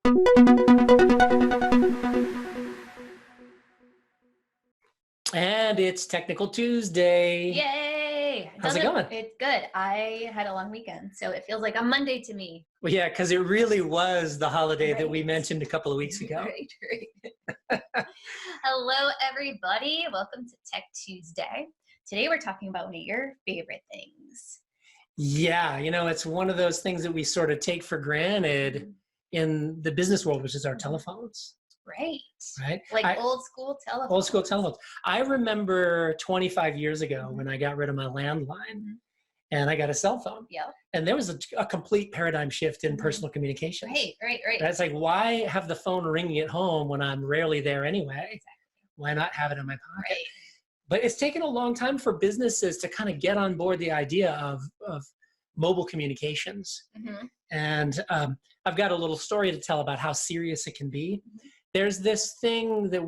And it's Technical Tuesday. Yay! How's it going? It's good. I had a long weekend, so it feels like a Monday to me. Well, yeah, because it really was the holiday that Right. we mentioned a couple of weeks ago. Right. Hello, everybody. Welcome to Tech Tuesday. Today we're talking about one of your favorite things. Yeah, it's one of those things that we sort of take for granted in the business world, which is our telephones. Right. Right? Old school telephones. Old school telephones. I remember 25 years ago when I got rid of my landline and I got a cell phone. Yeah. And there was a complete paradigm shift in personal communications. Right. It's like, why have the phone ringing at home when I'm rarely there anyway? Exactly. Why not have it in my pocket? Right. But it's taken a long time for businesses to kind of get on board the idea of mobile communications. And I've got a little story to tell about how serious it can be. There's this thing that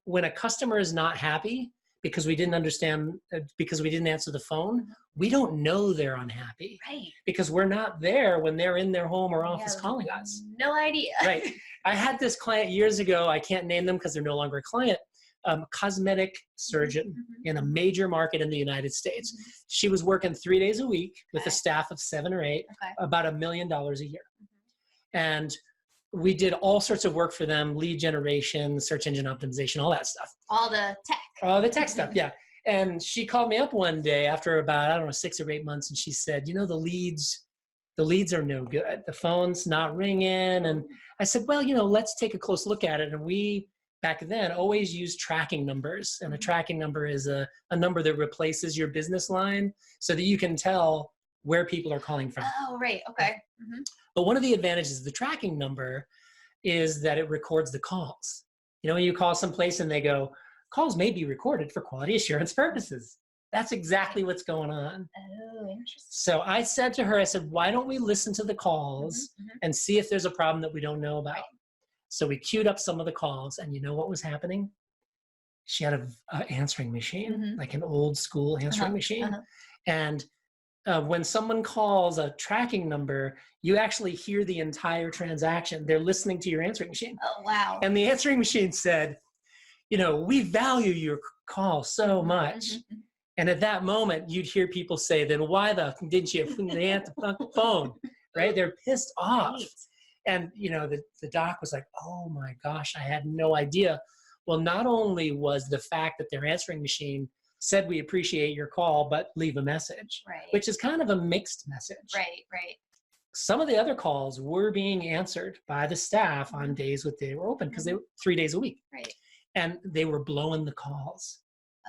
when a customer is not happy because we didn't understand, because we didn't answer the phone, we don't know they're unhappy. Right. Because we're not there when they're in their home or office calling us. No idea. Right. I had this client years ago, I can't name them because they're no longer a client, cosmetic surgeon in a major market in the United States. She was working 3 days a week with a staff of 7 or 8, about $1 million a year. And we did all sorts of work for them, lead generation, search engine optimization, all that stuff. All the tech. All the tech stuff, yeah. And she called me up one day after about, 6 or 8 months, and she said, the leads are no good. The phone's not ringing. And I said, well, let's take a close look at it. And we, back then, always used tracking numbers. And a tracking number is a number that replaces your business line so that you can tell where people are calling from. Oh, right. Okay. But one of the advantages of the tracking number is that it records the calls. When you call someplace and they go, calls may be recorded for quality assurance purposes. That's exactly what's going on. Oh, interesting. So I said to her, I said, why don't we listen to the calls and see if there's a problem that we don't know about? Right. So we queued up some of the calls, and you know what was happening? She had an answering machine, like an old school answering machine. And when someone calls a tracking number, you actually hear the entire transaction. They're listening to your answering machine. Oh, wow. And the answering machine said, we value your call so much. And at that moment, you'd hear people say, then why didn't you answer the phone? Right? They're pissed off. Right. And, the doc was like, oh my gosh, I had no idea. Well, not only was the fact that their answering machine said, we appreciate your call, but leave a message, which is kind of a mixed message. Right. Some of the other calls were being answered by the staff on days when they were open because they were 3 days a week. Right. And they were blowing the calls.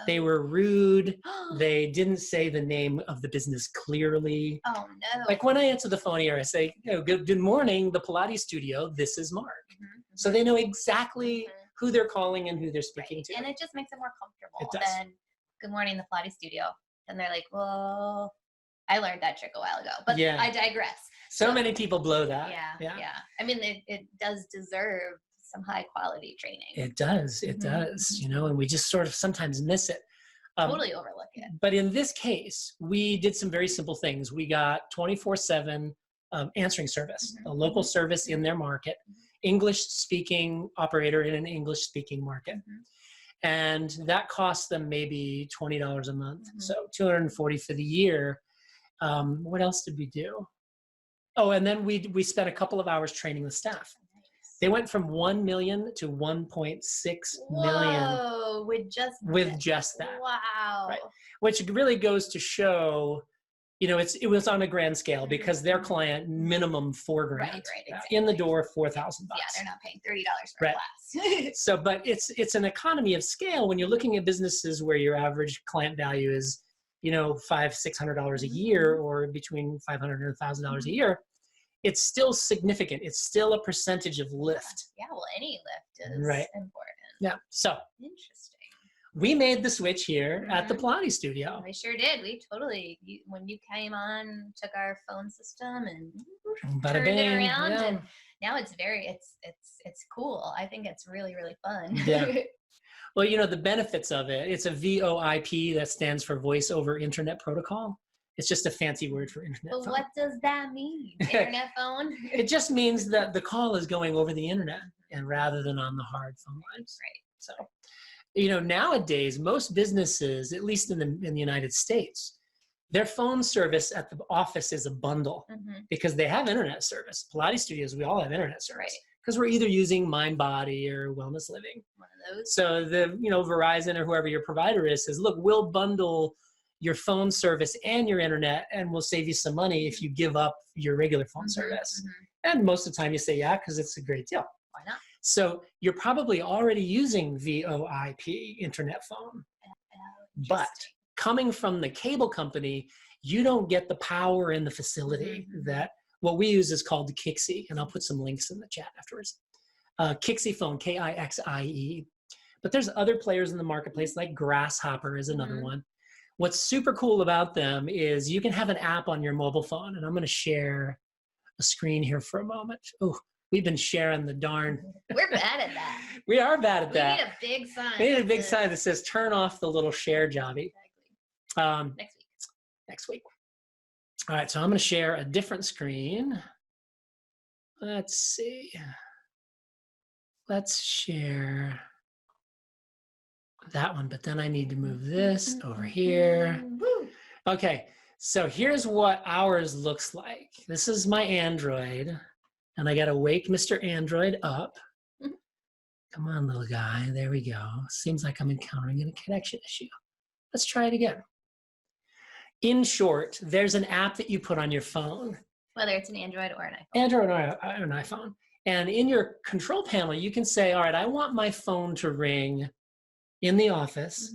They were rude. They didn't say the name of the business clearly. Oh, no. Like when I answer the phone here, I say, good morning, the Pilates studio. This is Mark. So they know exactly who they're calling and who they're speaking to. And it just makes it more comfortable than good morning, the Pilates studio. And they're like, well, I learned that trick a while ago, but I digress. So many people blow that. Yeah. I mean, it does deserve some high quality training. It does, and we just sort of sometimes miss it. Totally overlook it. But in this case, we did some very simple things. We got 24/7 answering service, a local service in their market, English-speaking operator in an English-speaking market. And that cost them maybe $20 a month, so $240 for the year. What else did we do? Oh, and then we spent a couple of hours training the staff. They went from 1 million to 1.6 million. Whoa, with just that. Wow. Right. Which really goes to show, it was on a grand scale because their client minimum $4,000. Right, exactly. In the door, $4,000. Yeah, they're not paying $30 for a class. So, but it's an economy of scale when you're looking at businesses where your average client value is, $500-600 a year, or between $500 and $1,000 a year. It's still significant. It's still a percentage of lift. Yeah, well, any lift is important. Yeah, so interesting. We made the switch here at the Pilates studio. We sure did. We totally, when you came on, took our phone system and turned it around, and now it's it's cool. I think it's really, really fun. Yeah. Well, the benefits of it, it's a VoIP, that stands for Voice over Internet Protocol. It's just a fancy word for internet But phone. what does that mean? Internet phone? It just means that the call is going over the internet and rather than on the hard phone lines. Right. So, you know, nowadays, most businesses, at least in the United States, their phone service at the office is a bundle because they have internet service. Pilates studios, we all have internet service because we're either using MindBody or Wellness Living. One of those. So the, you know, Verizon or whoever your provider is says, look, we'll bundle your phone service and your internet, and we'll save you some money if you give up your regular phone service. And most of the time you say, yeah, because it's a great deal. Why not? So you're probably already using VoIP, internet phone. But coming from the cable company, you don't get the power and the facility that what we use is called the Kixie. And I'll put some links in the chat afterwards. Kixie phone, Kixie. But there's other players in the marketplace, like Grasshopper is another one. What's super cool about them is you can have an app on your mobile phone. And I'm going to share a screen here for a moment. Oh, we've been sharing the darn. We're bad at that. We are bad at that. We need a big sign. We need a big sign that says turn off the little share jobby. Exactly. Next week. All right, so I'm going to share a different screen. Let's see. Let's share that one, but then I need to move this over here. Okay, so here's what ours looks like. This is my Android, and I got to wake Mr. Android up. Come on, little guy. There we go. Seems like I'm encountering a connection issue. Let's try it again. In short, there's an app that you put on your phone. Whether it's an Android or an iPhone. Android or an iPhone. And in your control panel, you can say, all right, I want my phone to ring in the office,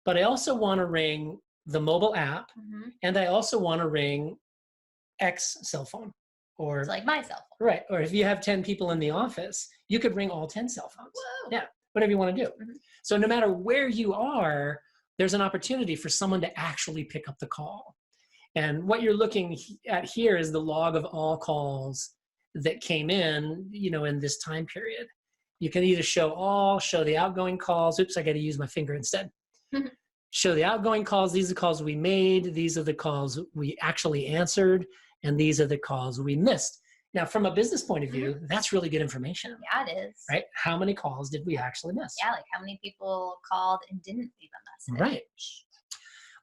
but I also want to ring the mobile app, and I also want to ring X cell phone. Or it's like my cell phone. Right. Or if you have 10 people in the office, you could ring all 10 cell phones. Whoa. Yeah, whatever you want to do. So no matter where you are, there's an opportunity for someone to actually pick up the call. And what you're looking at here is the log of all calls that came in, you know, in this time period. You can either show all, show the outgoing calls. Oops, I got to use my finger instead. Show the outgoing calls. These are the calls we made. These are the calls we actually answered. And these are the calls we missed. Now, from a business point of view, that's really good information. Yeah, it is. Right? How many calls did we actually miss? Yeah, like how many people called and didn't leave a message. Right.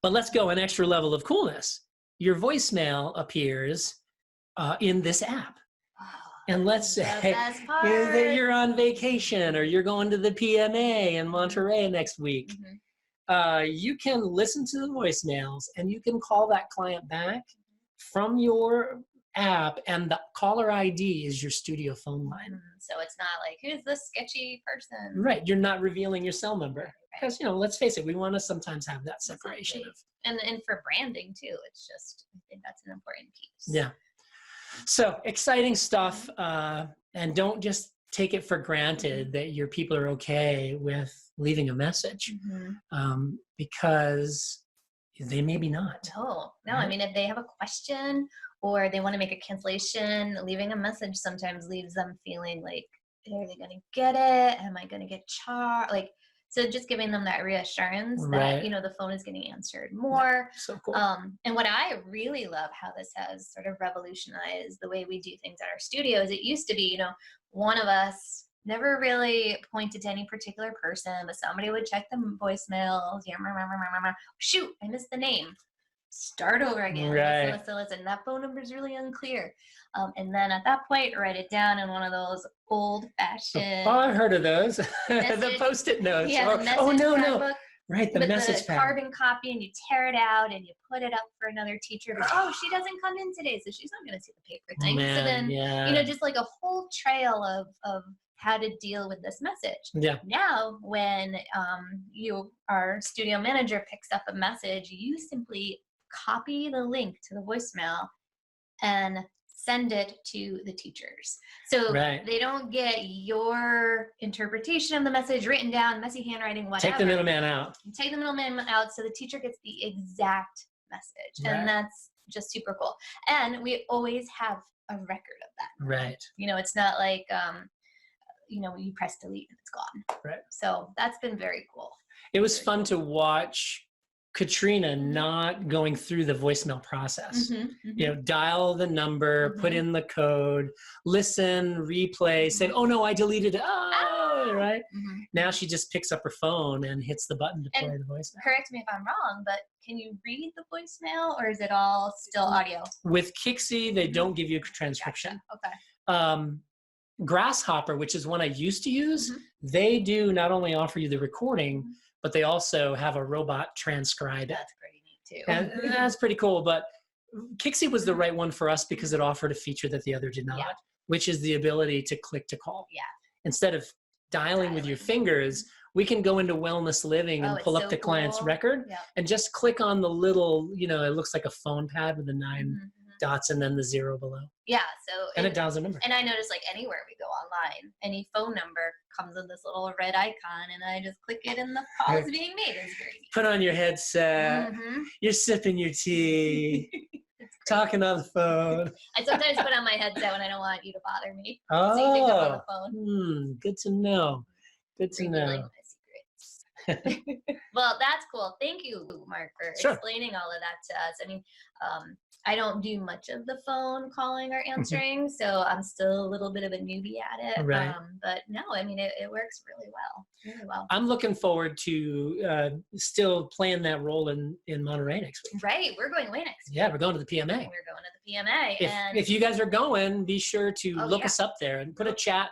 But let's go an extra level of coolness. Your voicemail appears in this app. And let's say that you're on vacation or you're going to the PMA in Monterey next week. You can listen to the voicemails and you can call that client back from your app, and the caller ID is your studio phone line. So it's not like, who's this sketchy person? Right. You're not revealing your cell number. Because, you know, let's face it, we want to sometimes have that separation of. And for branding too, it's just, I think that's an important piece. Yeah. So exciting stuff. And don't just take it for granted that your people are okay with leaving a message because they maybe not. No, right? I mean, if they have a question or they want to make a cancellation, leaving a message sometimes leaves them feeling like, are they going to get it? Am I going to get charged? Like, so just giving them that reassurance that, you know, the phone is getting answered more. So cool. And what I really love how this has sort of revolutionized the way we do things at our studios. It used to be, you know, one of us never really pointed to any particular person, but somebody would check the voicemails. Shoot, I missed the name. Start over again. Right. Listen. That phone number is really unclear. And then at that point, write it down in one of those old-fashioned. Oh, I've heard of those. The Post-it notes. Yeah, the message no. Right, the message pad. Carbon copy, and you tear it out and you put it up for another teacher. Because, she doesn't come in today, so she's not going to see the paper thing. So then, you know, just like a whole trail of how to deal with this message. Yeah. Now, when our studio manager picks up a message, you simply copy the link to the voicemail and send it to the teachers. So they don't get your interpretation of the message written down, messy handwriting, whatever. Take the middleman out. Take the middleman out so the teacher gets the exact message. And that's just super cool. And we always have a record of that. Right. You know, it's not like, you know, you press delete and it's gone. Right. So that's been very cool. It was fun to watch Katrina not going through the voicemail process. You know, dial the number, put in the code, listen, replay, say, oh no, I deleted it. Oh, right? Now she just picks up her phone and hits the button to play the voicemail. Correct me if I'm wrong, but can you read the voicemail or is it all still audio? With Kixie, they don't give you a transcription. Gotcha. Okay. Grasshopper, which is one I used to use, they do not only offer you the recording, but they also have a robot transcribe it. That's pretty neat too. And that's pretty cool. But Kixie was the right one for us because it offered a feature that the other did not, which is the ability to click to call. Yeah. Instead of dialing with your fingers, we can go into Wellness Living and pull up the client's record and just click on the little, you know, it looks like a phone pad with the 9 dots and then the 0 below. Yeah. So and it dials a number. And I notice like anywhere we go online, any phone number comes with this little red icon and I just click it and the call is being made. It's great. Put on your headset. You're sipping your tea. Talking on the phone. I sometimes put on my headset when I don't want you to bother me. Oh, so you pick up on the phone. Good to know. Good to know. My secrets. Well, that's cool. Thank you, Mark, for explaining all of that to us. I mean, I don't do much of the phone calling or answering, so I'm still a little bit of a newbie at it. Right. But no, I mean, it works really well. Really well. I'm looking forward to still playing that role in Monterey next week. Right. We're going away next week. Yeah, we're going to the PMA. We're going to the PMA. If you guys are going, be sure to look us up there and put a chat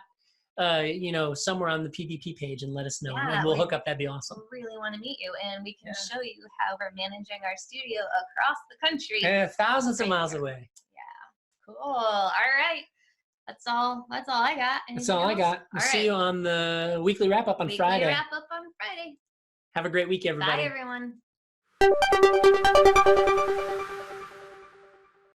you know, somewhere on the PVP page and let us know, and we'll hook up. That'd be awesome. We really want to meet you, and we can show you how we're managing our studio across the country. Thousands of miles away. Yeah, cool. All right, that's all I got. That's all I got. We'll see you on the weekly wrap up on Friday. Wrap up on Friday. Have a great week, everybody. Bye, everyone.